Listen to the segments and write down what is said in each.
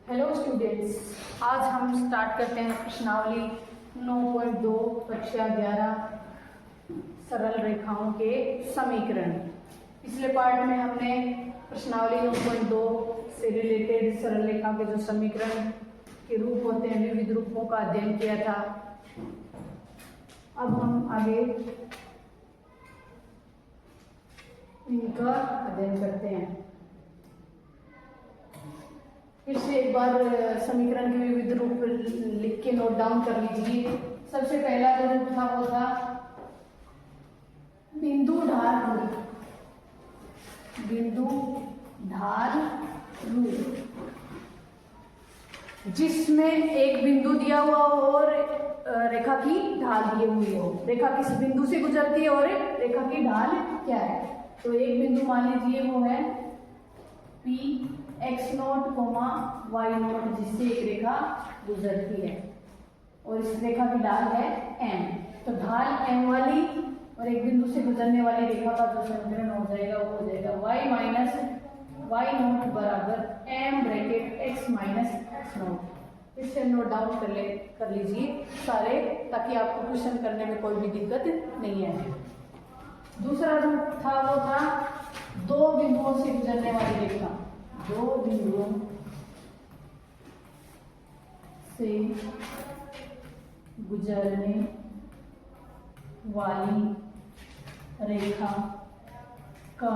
Hello students, आज हम start करते हैं प्रश्नावली 9.2 कक्षा 11 सरल रेखाओं के समीकरण। पिछले पार्ट में हमने प्रश्नावली 9.2 से रिलेटेड सरल रेखा के जो समीकरण के रूप होते हैं विविध रूपों का अध्ययन किया था। अब हम आगे इनका अध्ययन करते हैं। फिर से एक बार समीकरण के विविध रूप लिख के नोट डाउन कर लीजिए। सबसे पहला जो रूप था वो था बिंदु ढाल रूप। बिंदु ढाल रूप जिसमें एक बिंदु दिया हुआ हो और रेखा की ढाल दी हुई हो। रेखा किस बिंदु से गुजरती है और रेखा की ढाल क्या है। तो एक बिंदु मान लीजिए वो है P x0, y0 जिससे एक रेखा गुजरती है और इस रेखा की ढाल है m। तो ढाल m वाली और एक बिंदु से गुजरने वाली रेखा का जो समीकरण हो जाएगा वो हो जाएगा y माइनस y0 बराबर m bracket x minus x0। इससे नोट डाउन कर लीजिए सारे, ताकि आपको क्वेश्चन करने में कोई भी दिक्कत नहीं आए। दूसरा रूप था वो था दो बिंदुओं से गुजरने वाली रेखा। दो बिंदुओं से गुजरने वाली रेखा का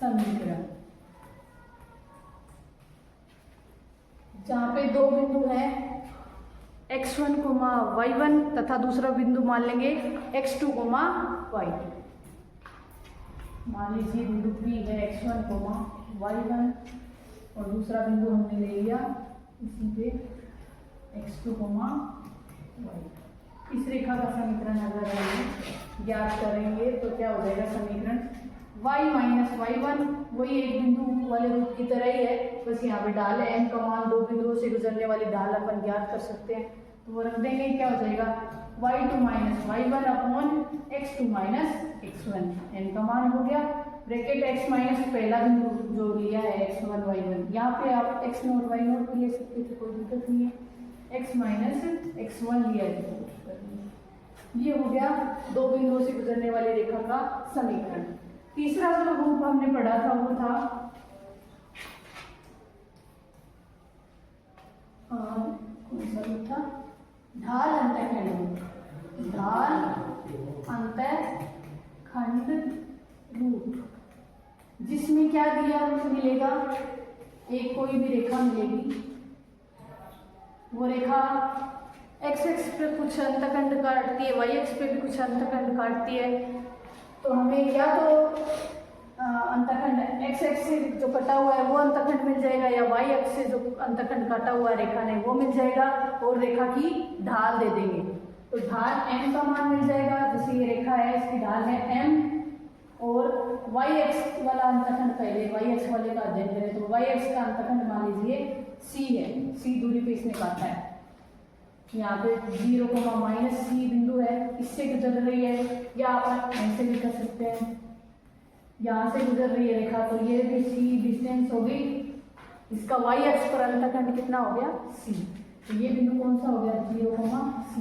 समीकरण। जहां पे दो बिंदु हैं x1, y1 तथा दूसरा बिंदु मान लेंगे x2, y2। मान लीजिए बिंदु P है x1, y1 और दूसरा बिंदु हमने ले लिया इसी पे x2, y। इस रेखा का समीकरण अगर हम ज्ञात करेंगे तो क्या हो जाएगा समीकरण y माइनस y1, वही एक बिंदु वाले रूप की तरह ही है, बस यहाँ पे ढाल है m का मान दो बिंदुओं से गुजरने वाली ढाल अपन ज्ञात कर सकते हैं। तो वो रख देंगे, क्या हो जाएगा y2 minus y1 upon x2 minus x1। n का मान हो गया ब्रैकेट x माइनस पहला बिंदु जो लिया है x1, y1, यहाँ पे आप x0 y0 भी ले सकते थे, कोई दिक्कत नहीं है। x माइनस x1 लिया है, ये हो गया दो बिंदुओं से गुजरने वाली रेखा का समीकरण। तीसरा जो रूप हमने पढ़ा था वो था कौन सा रूप था, ढाल अंतःखंड रूप। ढाल अंतःखंड रूप जिसमें क्या दिया मिलेगा, एक कोई भी रेखा मिलेगी, वो रेखा x एक्स पे कुछ अंतःखंड काटती है, y एक्स पे भी कुछ अंतःखंड काटती है। तो हमें या तो अंतःखंड x एक्स से जो कटा हुआ है वो अंतःखंड मिल जाएगा, या y एक्स से जो अंतःखंड काटा हुआ है रेखा ने वो मिल जाएगा और रेखा की ढाल दे देंगे। तो ढाल m का मान मिल जाएगा, जैसे ये रेखा है इसकी ढाल है m, और y एक्स वाला अंतःखंड पहले y एक्स वाले का अध्ययन करें तो y एक्स का अंतःखंड मान लीजिए c है, c दूरी पे इसने काटा है। यहाँ पे 0, माइनस c बिंदु है, इससे गुजर रही है, या आप ऐसे भी कर सकते हैं, यहाँ से गुजर रही है रेखा, तो ये भी c डिस्टेंस होगी, इसका y एक्स पर अंतःखंड कितना हो गया c। तो ये बिंदु कौन सा हो गया 0, c।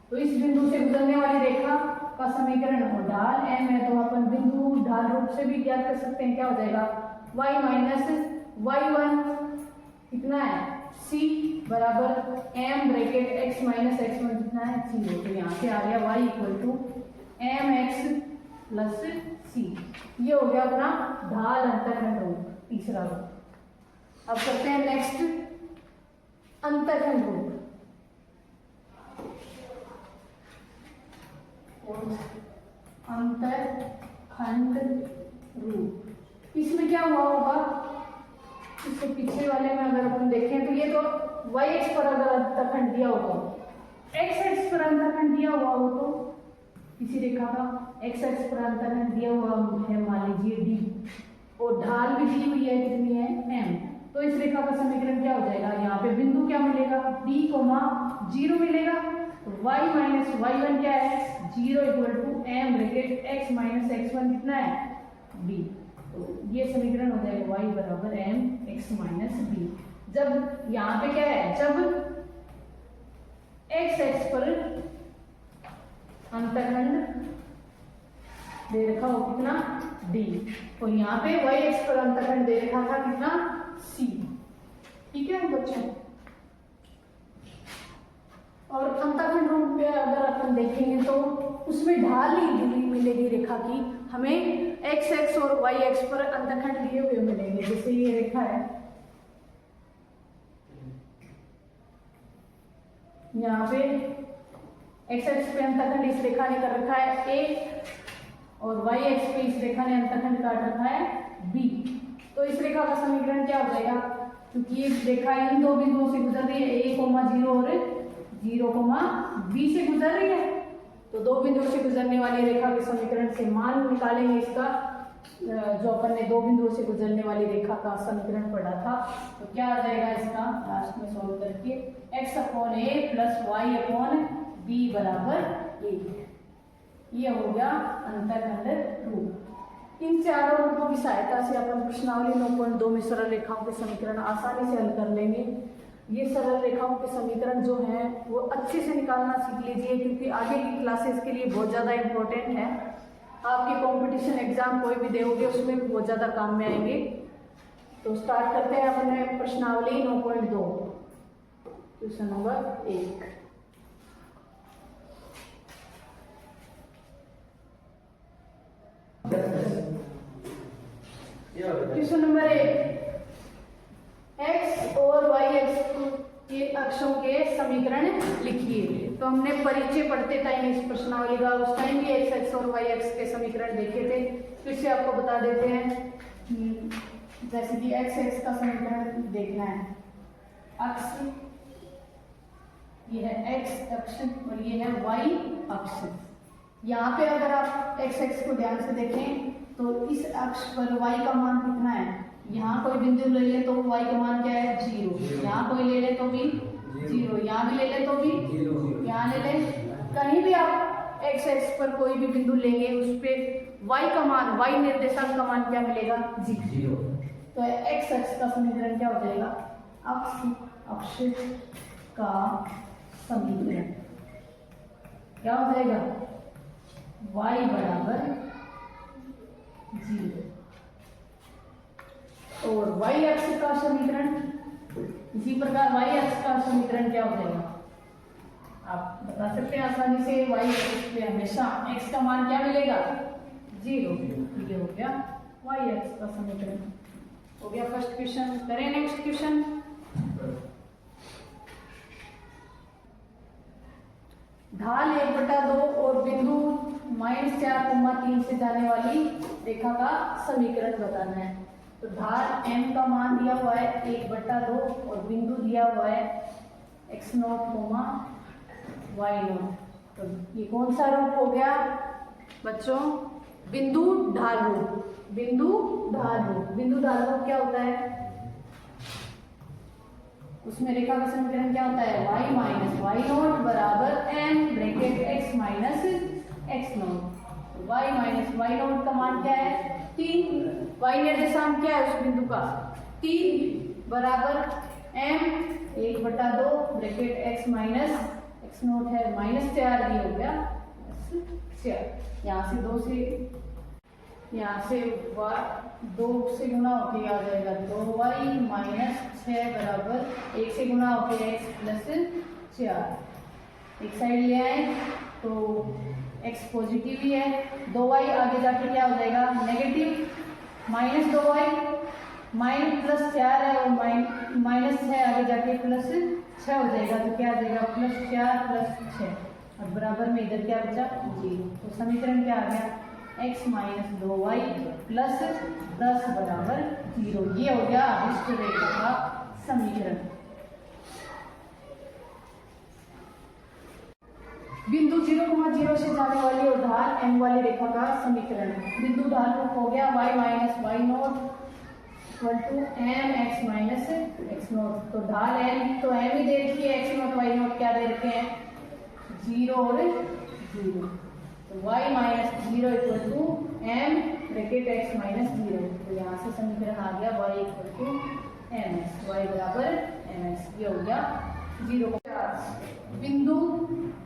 तो इस बिंदु से गुजरने वाली रेखा का समीकरण हो ढाल m है, तो अपन बिंदु ढाल रूप से भी ज्ञात कर सकते हैं। क्या हो जाएगा y माइनस y1 कितना है c बराबर m bracket x minus x1 कितना है c। तो यहाँ से आ गया y equal to mx plus c। ये हो गया अपना ढाल अंतःखंड रूप, तीसरा रूप। अब करते हैं नेक्स्ट अंतःखंड रूप। अंतःखंड रूप इसमें क्या हुआ होगा, इसके पीछे वाले में अगर अपन देखें तो ये तो y एक्स पर अगर अंतःखंड दिया होगा, x एक्स पर अंतःखंड दिया हुआ हो तो किसी रेखा का x एक्स पर अंतःखंड दिया हुआ है मान लीजिए d, और ढाल भी दी हुई है, कितनी है m। तो इस रेखा का समीकरण क्या हो जाएगा, यहाँ पे बिंदु क्या मिलेगा d, 0 मिलेगा। y माइनस y1 क्या है 0 equal to m bracket x minus x1 कितना है b। तो ये समीकरण हो जाएगा y बराबर m x माइनस b, जब यहाँ पे क्या है, जब एक्स एक्स पर अंतखंड दे रखा हो कितना डी, और यहाँ पे वाई एक्स पर अंतखंड दे रखा था कितना सी। ठीक है बच्चों, और अंतखंड रूप में अगर अपन देखेंगे तो उसमें ढाल ही मिलेगी रेखा की, हमें एक्स एक्स और वाई एक्स पर अंतखंड दिए हुए मिलेंगे। जैसे ये रेखा है, यहाँ पे एक्स एक्स पे अंतखंड इस रेखा ने कर रखा है ए, और वाई एक्स पे इस रेखा ने अंतखंड काट रखा है बी। तो इस रेखा का समीकरण क्या हो जाएगा, क्योंकि ये रेखा इन दो बिंदुओं से गुजर रही है, ए कोमा 0 और 0 कोमा बी से गुजर रही है, तो दो बिंदुओं से गुजरने वाली रेखा के समीकरण से मान निकालेंगे इसका, जो अपन ने दो बिंदुओं से गुजरने वाली रेखा का समीकरण पढ़ा था। तो क्या आ जाएगा इसका लास्ट में सॉल्व करके, x अपॉन ए प्लस वाई अपॉन बी बराबर ए। ये हो गया अंतखंड रूप। इन चारों रूपों की सहायता से अपन प्रश्नावली 9.2 में सरल रेखाओं के समीकरण आसानी से हल कर लेंगे। ये सरल रेखाओं के समीकरण जो हैं वो अच्छे से निकालना सीख लीजिए, क्योंकि आगे की क्लासेस के लिए बहुत ज़्यादा इम्पोर्टेंट है। आपके कंपटीशन एग्जाम कोई भी दोगे उसमें भी बहुत ज़्यादा काम में आएंगे। तो स्टार्ट करते हैं अपने प्रश्नावली 9.2, question number 1। Question number 1, x और वाई एक्स के अक्षों के समीकरण लिखिए। तो हमने परिचय पढ़ते टाइम इस प्रश्नावली का उस टाइम भी एक्स एक्स और वाई एक्स के समीकरण देखे थे, फिर से आपको बता देते हैं। जैसे कि एक्स एक्स का समीकरण देखना है, अक्ष ये है एक्स अक्ष और ये है वाई अक्ष। यहाँ पे अगर आप एक्स एक्स को ध्यान से देखें तो इस अक्ष पर y का मान कितना है, यहाँ कोई बिंदु ले ले तो y का मान क्या है 0, यहाँ कोई ले ले तो भी 0, यहाँ भी ले ले तो भी 0, यहाँ ले ले, कहीं भी आप x एक्स पर कोई भी बिंदु लेंगे उस पे y का मान, y निर्देशांक का मान क्या मिलेगा 0। तो x एक्स का समीकरण क्या हो जाएगा, अक्ष का समीकरण क्या हो जाएगा, y बराबर 0। और y अक्ष का समीकरण इसी प्रकार y अक्ष का समीकरण क्या हो जाएगा, आप बता सकते हैं आसानी से, y अक्ष पे हमेशा x का मान क्या मिलेगा 0। ये हो गया y अक्ष का समीकरण। हो गया फर्स्ट क्वेश्चन। करें नेक्स्ट क्वेश्चन। ढाल 1/2 और बिंदु -4,3 से जाने वाली रेखा का समीकरण बताना है। तो ढाल m का मान दिया हुआ है 1/2 और बिंदु दिया हुआ है x0, y0। तो ये कौन सा रूप हो गया बच्चों, बिंदु ढाल रूप। बिंदु ढाल रूप, बिंदु ढाल रूप क्या होता है, उसमें रेखा का समीकरण क्या होता है, y माइनस y0 बराबर m bracket x minus x0। y minus y0 का मान क्या है 3, y निर्देशांक क्या है उस बिंदु का 3 बराबर m 1/2 bracket x minus x0 है -4, ये हो गया 4। यहाँ से 2 से यहाँ से 2 से गुना होके आ जाएगा 2y माइनस 6 बराबर 1 से गुना होके x प्लस 4। एक साइड ले आए तो x पॉजिटिव ही है, 2y आगे जाके क्या हो जाएगा नेगेटिव, -2y +4 है और -6 आगे जाके +6 हो जाएगा। तो क्या आ जाएगा +4 + 6 और बराबर में इधर क्या बचा 0। तो समीकरण क्या आ गया, x माइनस 2y प्लस 10 बराबर 0। ये हो गया अभिष्ट रेखा का समीकरण। बिंदु 0,0 से जाने वाली और ढाल m वाली रेखा का समीकरण। बिंदु ढाल रूप हो गया y minus y0 equal to m x minus x0। तो ढाल m तो m ही दे रखी है, x0 y0 क्या दे रखे हैं 0 और 0। तो y minus 0 equal to m bracket x minus 0। तो यहाँ से समीकरण आ गया y equal to mx, y बराबर mx। ये हो गया 0। बिंदु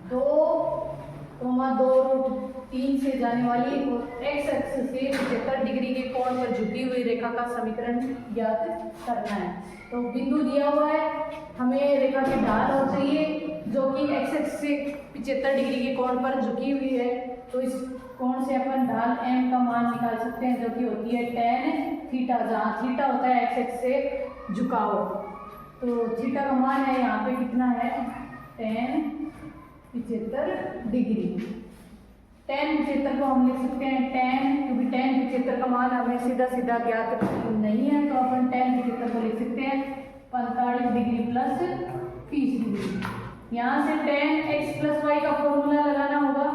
2,2√3 से जाने वाली और x अक्ष से 75 डिग्री के कोण पर झुकी हुई रेखा का समीकरण ज्ञात करना है। तो बिंदु दिया हुआ है, हमें रेखा की ढाल और चाहिए जो कि x अक्ष से 75 डिग्री के कोण पर झुकी हुई है। तो इस कोण से अपन ढाल m का मान निकाल सकते हैं जो कि होती है tan थीटा, जहाँ थीटा होता है x अक्ष से झुकाव। तो थीटा का मान है यहाँ पे कितना है, tan 75 डिग्री। tan 75 को हम लिख सकते हैं tan, क्योंकि tan 75 का मान हमें सीधा सीधा ज्ञात नहीं है, तो अपन tan 75 को लिख सकते हैं 45 डिग्री प्लस 30 डिग्री। यहाँ से tan x प्लस वाई का फॉर्मूला लगाना होगा।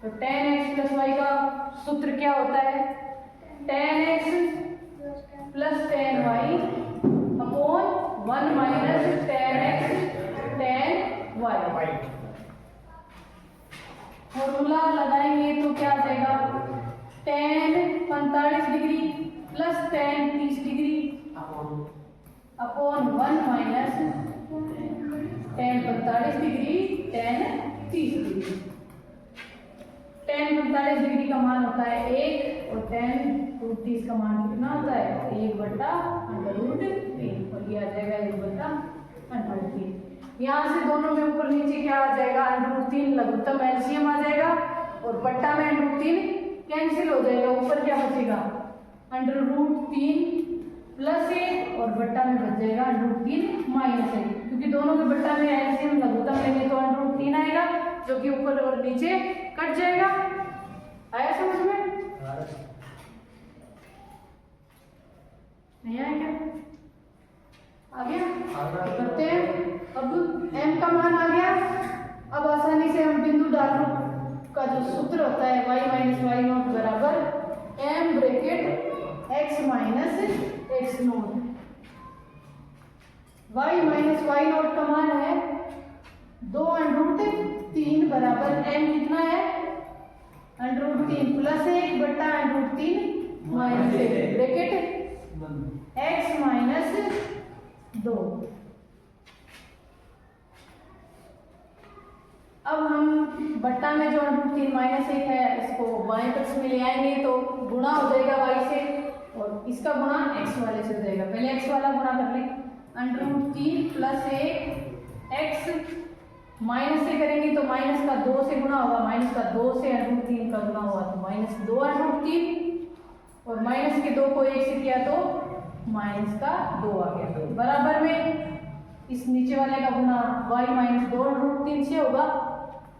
तो tan x प्लस वाई का सूत्र क्या होता है, tan x plus tan y upon 1 minus tan x tan y। Formula लगाएंगे तो क्या आ जाएगा, tan 45 degree plus tan 30 degree upon 1 minus tan 45 degree tan 30 degree. tan 45 degree का मान होता है 1 और tan 30 का मान कितना होता है, 1/√3, और ये आ जाएगा 1/√3। यहाँ से दोनों में ऊपर नीचे क्या आ जाएगा, √3 लघुत्तम एलसीएम आ जाएगा और बट्टा में √3 कैंसिल हो जाएगा। ऊपर क्या बचेगा, √3 प्लस 1 और बट्टा में बच जाएगा √3 माइनस 1, क्योंकि दोनों के बट्टा में एलसीएम लघुत्तम लेंगे तो √3 आएगा जो कि ऊपर और नीचे कट जाएगा। आया समझ में, नहीं आया क्या, आ गया, करते हैं। अब m का मान आ गया। अब आसानी से हम बिंदु डाल का जो सूत्र होता है y माइनस वाई नोट बराबर m bracket x minus x naught. y minus Y naught का मान है 2√3 बराबर m कितना है, √3 प्लस 1 बट्टा √3 माइनस 1 ब्रैकेट x माइनस 2। अब हम बट्टा में जो √3 माइनस 1 है इसको बाएं पक्ष में ले आएंगे तो गुणा हो जाएगा y से और इसका गुणा x वाले से हो जाएगा। पहले x वाला गुणा कर लें, √3 प्लस 1 x माइनस से करेंगे तो माइनस का 2 से गुणा होगा, माइनस का 2 से √3 का गुणा हुआ तो माइनस 2 √3 और माइनस के 2 को 1 से किया तो माइनस का 2 आ गया। बराबर में इस नीचे वाले का गुणा y माइनस 2 √3 से होगा,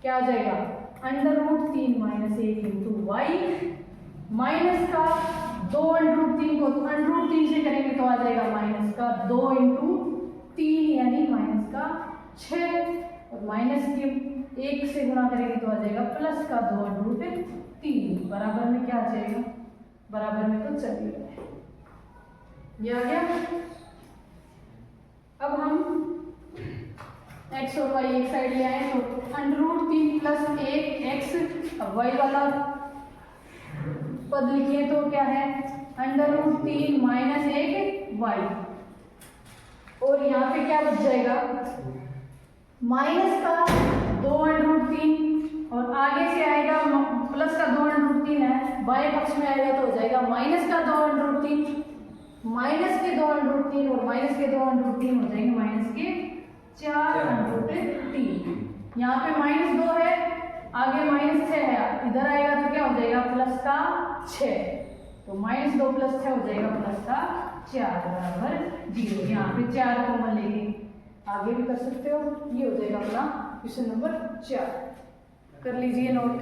क्या आ जाएगा, √3 माइनस 1 इंटू वाई माइनस का 2 √3 को √3 से करेंगे तो आ जाएगा माइनस का 2 इंटू 3 यानी माइनस का 6 और माइनस के 1 से गुणा करेंगे तो आ जाएगा प्लस का 2 √3। बराबर में क्या आ जाएगा, बराबर में तो चलिए ये आ गया। अब हम x और y एक साइड ले आए तो √3 प्लस 1 x, अब y वाला पद लिखिए तो क्या है √3 माइनस 1 y और यहाँ पे क्या बच जाएगा माइनस का 2 √3 और आगे से आएगा प्लस का 2 √3 है, बाएं पक्ष में आएगा तो हो जाएगा माइनस का 2 √3, माइनस के 2 √3 और माइनस के 2 √3 हो जाएंगे माइनस के 4 √3। यहाँ पे -2 है, आगे -6 है, इधर आएगा तो क्या हो जाएगा प्लस का 6, तो -2 प्लस 6 हो जाएगा प्लस का 4 बराबर 0। यहाँ पे 4 कॉमन लेंगे, आगे भी कर सकते हो, ये हो जाएगा अपना क्वेश्चन नंबर 4। कर लीजिए नोट।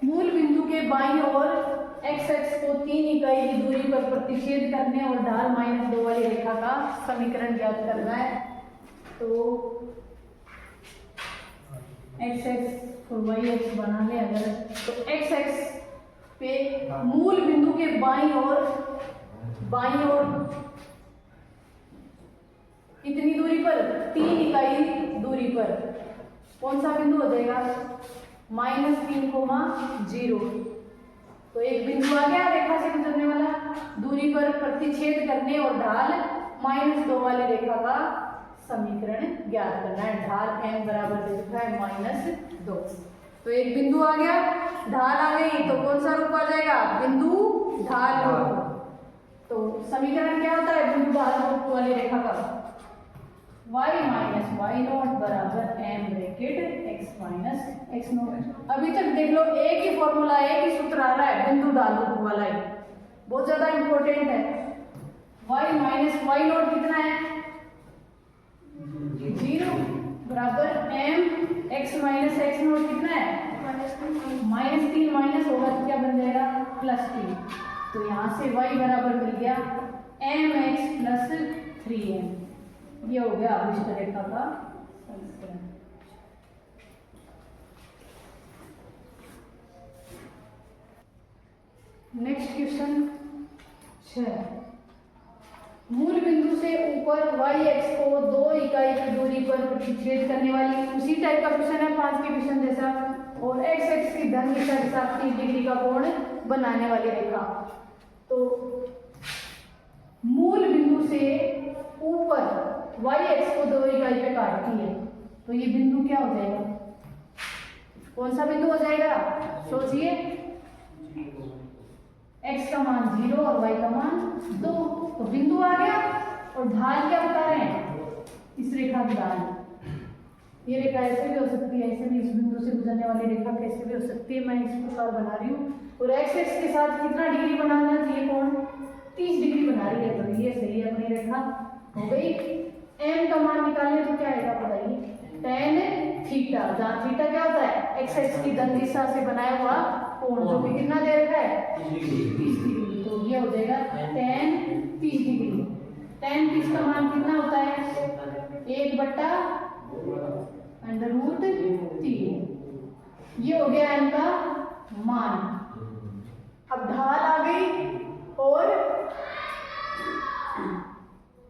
मूल बिंदु के बाईं ओर x अक्ष को 3 इकाई की दूरी पर प्रतिच्छेद करने और ढाल -2 वाली रेखा का समीकरण ज्ञात करना है। तो x अक्ष और y अक्ष बना ले अगर, तो x अक्ष पे मूल बिंदु के बाईं ओर कितनी दूरी पर, 3 इकाई दूरी पर कौन सा बिंदु हो जाएगा -3, 0। तो एक बिंदु आ गया रेखा से गुजरने वाला, दूरी पर प्रतिच्छेद करने और ढाल -2 वाली रेखा का समीकरण ज्ञात करना है। ढाल m बराबर दे रखा है -2। तो एक बिंदु आ गया, ढाल आ गई, तो कौन सा रूप आ जाएगा? बिंदु ढाल रूप। तो समीकरण क्या होता है बिंदु ढाल रूप वाली रेखा का? y माइनस वाई नॉट बराबर m bracket x minus x not. अभी तक देख लो एक ही फॉर्मूला, एक ही सूत्र आ रहा है बिंदु ढाल रूप वाला ही, बहुत ज्यादा इंपॉर्टेंट है। y माइनस वाई नॉट कितना है? 0 बराबर m x minus x not कितना है? -3 माइनस होगा तो क्या बन जाएगा? +3। तो यहाँ से y बराबर मिल गया mx प्लस 3m। ये हो गया अभिष्ट रेखा का समीकरण। Next question 6। मूल बिंदु से ऊपर y-x को 2 इकाई की दूरी पर प्रतिच्छेद करने वाली, उसी टाइप का क्वेश्चन है 5 के क्वेश्चन जैसा, और x-x की धन दिशा के साथ 30 डिग्री का कोण बनाने वाली रेखा। तो मूल बिंदु से ऊपर y-x को 2 इकाई पे काटती है, तो ये बिंदु क्या हो जाएगा? कौन सा बिंदु हो जाएगा? सोचिए। x का मान 0 और y का मान 2, तो बिंदु आ गया। और ढाल क्या बता रहे हैं? इस रेखा की ढाल, ये रेखा ऐसे भी हो सकती है, ऐसे भी, इस बिंदु से गुजरने वाली रेखा कैसे भी हो सकती है, मैं इस प्रकार बना रही हूँ। और x-x के साथ कितना डिग्री बनाना चाहिए कोण? 30 डिग्री बना रही है, तो ये सही है अपनी रेखा हो गई। m का मान निकालें तो क्या आएगा बताइए? tan थीटा, जहाँ थीटा क्या होता है? x-x की धन दिशा से बनाया हुआ कोण, जो कि कितना दे रखा है? 30 डिग्री। तो ये हो जाएगा tan 30 डिग्री। tan 30 का मान कितना होता है? 1/√3। ये हो गया m का मान। अब ढाल आ गई और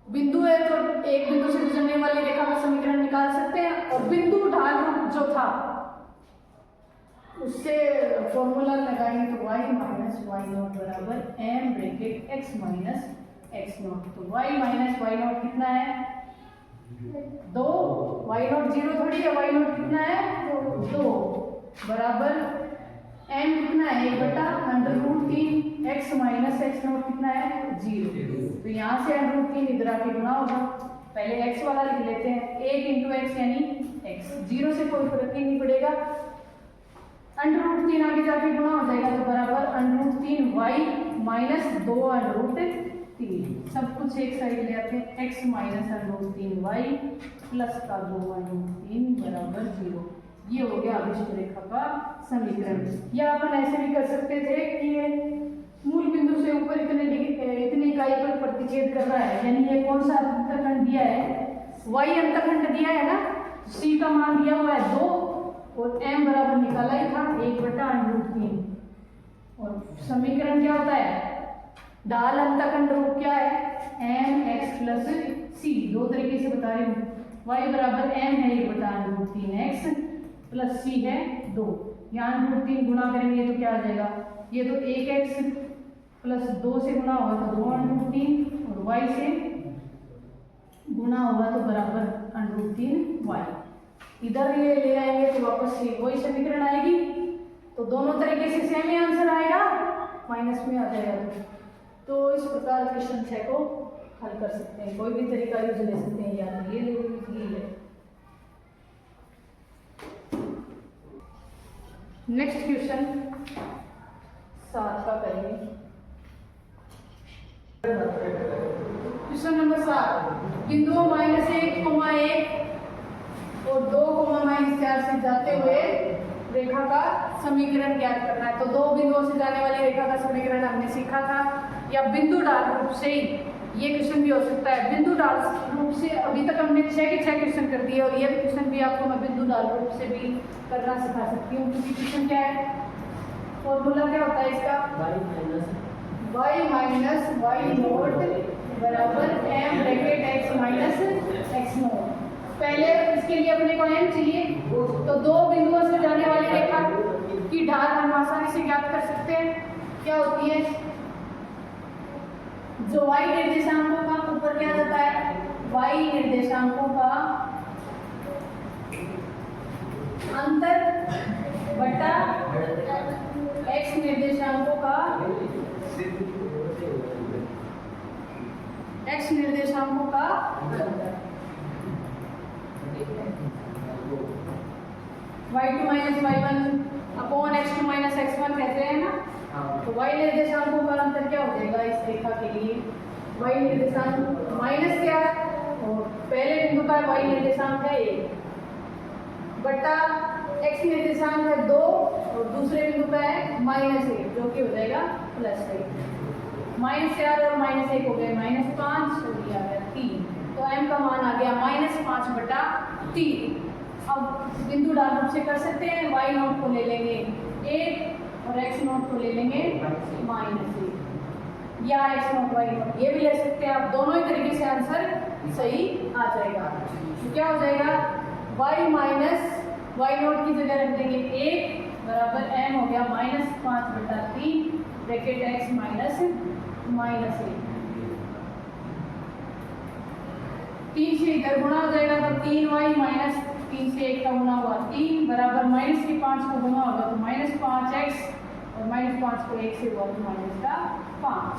बिंदु है, तो एक बिंदु से गुजरने वाली रेखा का समीकरण निकाल सकते हैं। और बिंदु ढाल रूप जो था उससे फॉर्मूला लगाएंगे तो y माइनस वाई नॉट बराबर m bracket x minus x not. तो y माइनस वाई नॉट कितना है? 2। y नॉट 0 थोड़ी है, y नॉट कितना है? 2 बराबर m कितना है? 1/√3। x माइनस x नॉट कितना है? 0। तो यहाँ से √3 इधर आके गुना होगा। पहले x वाला लिख लेते हैं, 1 × x यानी x, 0 से कोई फर्क ही नहीं पड़ेगा। √3 आगे जाके गुना हो जाएगा, तो बराबर √3y माइनस 2√3। सब कुछ एक साइड ले आते हैं, x माइनस √3y प्लस का 2√3 बराबर 0। ये हो गया अभिष्ट रेखा का समीकरण। या अपन ऐसे भी कर सकते थे कि ये मूल बिंदु से ऊपर इतने इकाई पर प्रतिच्छेद कर रहा है, यानी ये कौन सा अंतखंड दिया है? y अंतखंड दिया है ना, c का मान दिया हुआ है 2 और m बराबर निकाला ही था 1/√3। और समीकरण क्या होता है? ढाल अंतखंड रूप क्या है? mx plus c। दो तरीके से बता रही हूँ। y बराबर m है 1/√3x प्लस c है 2। यहाँ √3 गुणा करेंगे तो क्या आ जाएगा? ये तो 1x प्लस 2 से गुणा होगा तो 2√3, और y से गुणा होगा तो बराबर √3y। इधर ये ले आएंगे तो वापस ये वही समीकरण आएगी। तो दोनों तरीके से सेम ही आंसर आएगा, माइनस में आ जाएगा। तो इस प्रकार क्वेश्चन 6 को हल कर सकते हैं, कोई भी तरीका यूज ले सकते हैं, या ये ले। नेक्स्ट क्वेश्चन 7 का करेंगे। क्वेश्चन नंबर 7, बिंदुओं -1, 1 और 2, -4 से जाते हुए रेखा का समीकरण ज्ञात करना है। तो दो बिंदुओं से जाने वाली रेखा का समीकरण हमने सीखा था, या बिंदु ढाल रूप से ही ये क्वेश्चन भी हो सकता है। बिंदु ढाल रूप से अभी तक हमने 6 के 6 क्वेश्चन कर दिए, और ये क्वेश्चन भी आपको मैं बिंदु ढाल रूप से भी करना सिखा सकती हूँ। क्योंकि क्वेश्चन क्या है, फॉर्मूला क्या होता है इसका? y माइनस वाई नोट बराबर m bracket x minus x note. पहले इसके लिए अपने को m चाहिए, तो दो बिंदुओं से जाने वाली रेखा की ढाल हम आसानी से ज्ञात कर सकते हैं। क्या होती है? जो y निर्देशांकों का ऊपर क्या जाता है, y निर्देशांकों का अंतर बटा x निर्देशांकों का अंतर, y2 minus y1 upon x2 minus x1 कहते हैं ना। तो y निर्देशांकों का अंतर क्या हो जाएगा इस रेखा के लिए, y निर्देशांक माइनस क्या है, और पहले बिंदु का y निर्देशांक है 1 बटा x निर्देशांक है 2 और दूसरे बिंदु का है -1 जो कि हो जाएगा +1। -4 और -1 हो गए -5 हो गया 3, तो m का मान आ गया -5 बटा 3। अब बिंदु डाल रूप से कर सकते हैं, y नॉट को ले लेंगे 1 और x नॉट को ले लेंगे -1 या x नॉट y नॉट ये भी ले सकते हैं आप, दोनों ही तरीके से आंसर सही आ जाएगा। तो क्या हो जाएगा, y माइनस y नॉट की जगह रख देंगे 1 बराबर m हो गया -5 बटा 3 ब्रैकेट x माइनस 1, 3 से इधर गुणा हो जाएगा तो 3y माइनस 3 से 1 का गुणा हुआ 3 बराबर माइनस के 5 का गुणा होगा तो -5x और -5 को 1 से हुआ तो -5।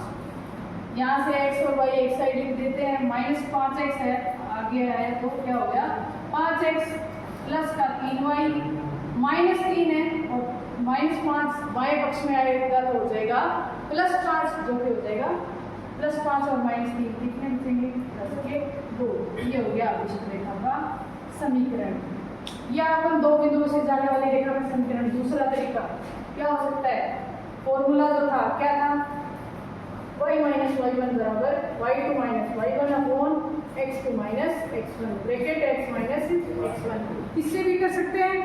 यहाँ से x और y एक साइड लिख देते हैं, -5x है आगे है तो क्या हो गया 5x प्लस का 3y -3 है और -5 बाएं पक्ष में आएगा तो हो जाएगा +5 जो कि हो जाएगा +5 और -3 कितने बचेंगे 2। ये हो गया अभिष्ट रेखा का समीकरण। या अपन दो बिंदुओं से जाने वाली रेखा का समीकरण दूसरा तरीका क्या हो सकता है, फॉर्मूला जो था क्या था, y माइनस y1 बराबर y2 minus y1 upon x2 minus x1 bracket x minus x1। इससे भी कर सकते हैं,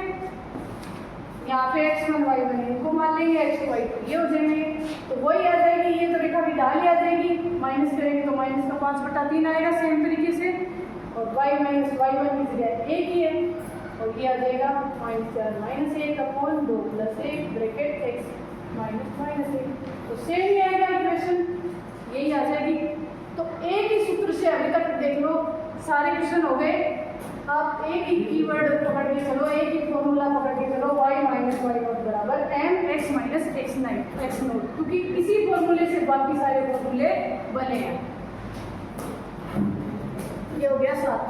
यहाँ पे x1 y1 इनको मान लेंगे, x2 y2 ये हो जाएंगे तो वही आ जाएगी, ये तो रेखा की ढाल ही आ जाएगी, माइनस करेंगे तो माइनस का 5 बटा 3 आएगा सेम तरीके से, और y माइनस y1 की जगह 1 ही है और ये आ जाएगा -1 upon 2 plus 1 bracket x minus 1। तो सेम ही आएगा इक्वेशन, यही आ जाएगी। तो एक ही सूत्र से अभी तक देख लो सारे क्वेश्चन हो गए। आप एक ही कीवर्ड पकड़ के चलो, एक ही फॉर्मूला पकड़ के चलो, y माइनस y0 बराबर m x minus x note, क्योंकि इसी फॉर्मूले से बाकी सारे फॉर्मूले बने हैं। ये हो गया 7।